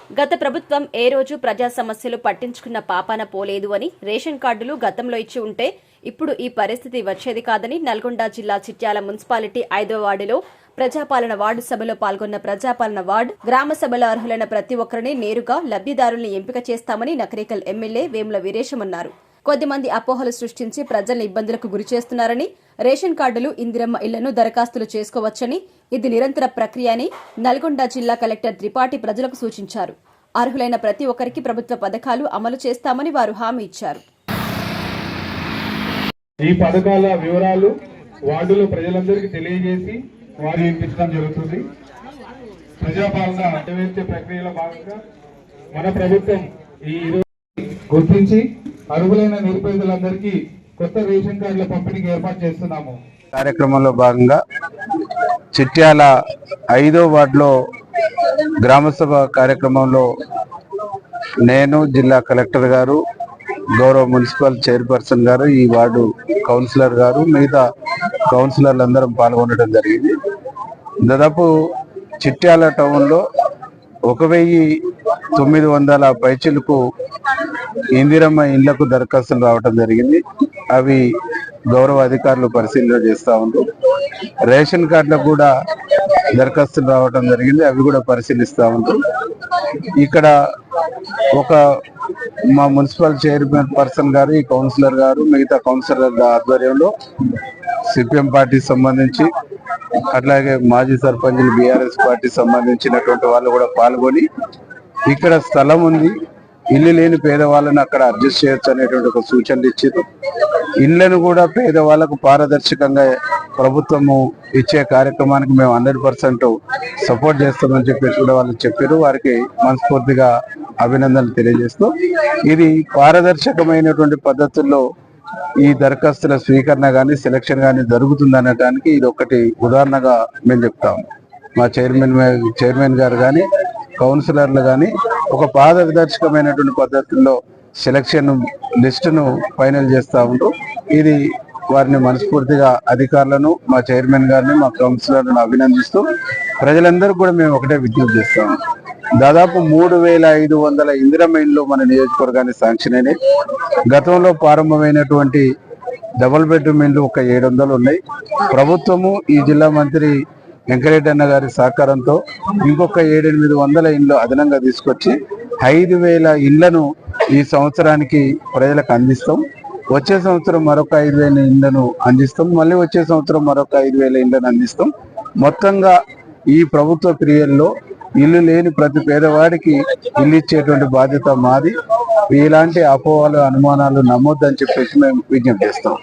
గత ప్రభుత్వం ఏ రోజు ప్రజా సమస్యలు పట్టించుకున్న పాపాన పోలేదు అని, రేషన్ కార్డులు గతంలో ఇచ్చి ఉంటే ఇప్పుడు ఈ పరిస్థితి వచ్చేది కాదని నల్గొండ జిల్లా చిట్యాల మున్సిపాలిటీ 5వ వార్డులో ప్రజాపాలన వార్డు సభలో పాల్గొన్న ప్రజాపాలన వార్డు గ్రామ సభలో అర్హులైన ప్రతి ఒక్కరిని నేరుగా లబ్ధిదారుల్ని ఎంపిక చేస్తామని నకరేకల్ ఎమ్మెల్యే వేముల వీరేశం అన్నారు. కొద్దిమంది అపోహలు సృష్టించి ప్రజల్ని ఇబ్బందులకు గురి చేస్తున్నారని, రేషన్ కార్డులు, ఇందిరమ్మ ఇళ్లను దరఖాస్తులు చేసుకోవచ్చని, ఇది నిరంతర ప్రక్రియ అని నల్గొండ జిల్లా కలెక్టర్ త్రిపాఠి ప్రజలకు సూచించారు. అర్హులైన ప్రతి ఒక్కరికి ప్రభుత్వ పథకాలు అమలు చేస్తామని వారు హామీ ఇచ్చారు. ఈ పథకాల వివరాలు వార్డులో ప్రజలందరికీ తెలియజేసి వారు వినిపించడం జరుగుతుంది. ప్రజాపాలన నెరవేర్చే ప్రక్రియలో భాగంగా మన ప్రభుత్వం ఈ గుర్తించి అర్హులైన నిరుపేదలందరికీ కొత్త రేషన్ కార్డుల పంపిణీకి ఏర్పాటు చేస్తున్నాము. కార్యక్రమంలో భాగంగా చిట్యాల 5వ వార్డులో గ్రామసభ కార్యక్రమంలో నేను, జిల్లా కలెక్టర్ గారు, గౌరవ మున్సిపల్ చైర్పర్సన్ గారు, ఈ వార్డు కౌన్సిలర్ గారు, మిగతా కౌన్సిలర్లు అందరం పాల్గొనడం జరిగింది. దాదాపు చిట్యాల టౌన్లో 1900 పైచిలకు ఇందిరమ్మ ఇండ్లకు దరఖాస్తులు రావటం జరిగింది. అవి గౌరవ అధికారులు పరిశీలన చేస్తూ ఉంటారు. రేషన్ కార్డులకు కూడా దరఖాస్తులు రావటం జరిగింది. అవి కూడా పరిశీలిస్తూ ఉంటారు. ఇక్కడ మా మున్సిపల్ చైర్మన్ పర్సన్ గారు, ఈ కౌన్సిలర్ గారు, మిగతా కౌన్సిలర్ ఆధ్వర్యంలో సిపిఎం పార్టీకి సంబంధించి, అట్లాగే మాజీ సర్పంచులు, బీఆర్ఎస్ పార్టీ సంబంధించినటువంటి వాళ్ళు కూడా పాల్గొని, ఇక్కడ స్థలం ఉంది, ఇల్లు లేని పేదవాళ్ళని అక్కడ అడ్జస్ట్ చేయొచ్చు అనేటువంటి ఒక సూచనలు ఇచ్చారు. ఇళ్లను కూడా పేదవాళ్లకు పారదర్శకంగా ప్రభుత్వము ఇచ్చే కార్యక్రమానికి మేము 100% సపోర్ట్ చేస్తామని చెప్పేసి కూడా వాళ్ళు చెప్పారు. వారికి మనస్ఫూర్తిగా అభినందనలు తెలియజేస్తూ, ఇది పారదర్శకమైనటువంటి పద్ధతుల్లో ఈ దరఖాస్తుల స్వీకరణ కానీ సెలక్షన్ కానీ జరుగుతుంది అనడానికి ఇది ఒకటి ఉదాహరణగా మేము చెప్తాము. మా చైర్మన్ గారు కానీ, కౌన్సిలర్లు కానీ ఒక పారదర్శకమైనటువంటి పద్ధతుల్లో సెలక్షన్ లిస్టును ఫైనల్ చేస్తూ ఉంటారు. ఇది వారిని మనస్ఫూర్తిగా అధికారులను, మా చైర్మన్ గారిని, మా కౌన్సిలర్లను అభినందిస్తూ ప్రజలందరూ కూడా మేము ఒకటే విజ్ఞప్తి చేస్తాము. దాదాపు 3500 ఇందిరమ్మ ఇండ్లు మన నియోజకవర్గానికి శాంక్షన్ అయినాయి. గతంలో ప్రారంభమైనటువంటి డబుల్ బెడ్రూమ్ ఇండ్లు ఒక 700 ఉన్నాయి. ప్రభుత్వము, ఈ జిల్లా మంత్రి వెంకరెడ్డి అన్న గారి సహకారంతో ఇంకొక 700-800 ఇండ్లు అదనంగా తీసుకొచ్చి 5000 ఇండ్లను ఈ సంవత్సరానికి ప్రజలకు అందిస్తాం. వచ్చే సంవత్సరం మరొక 5000 ఇండ్లను అందిస్తాం. మళ్ళీ వచ్చే సంవత్సరం మరొక 5000 ఇండ్లను అందిస్తాం. మొత్తంగా ఈ ప్రభుత్వ పీరియడ్లో ఇల్లు లేని ప్రతి పేదవాడికి ఇల్లు ఇచ్చేటువంటి బాధ్యత మాది. ఇలాంటి అపోహలు, అనుమానాలు నమ్మొద్దని చెప్పేసి మేము విజ్ఞప్తి చేస్తాం.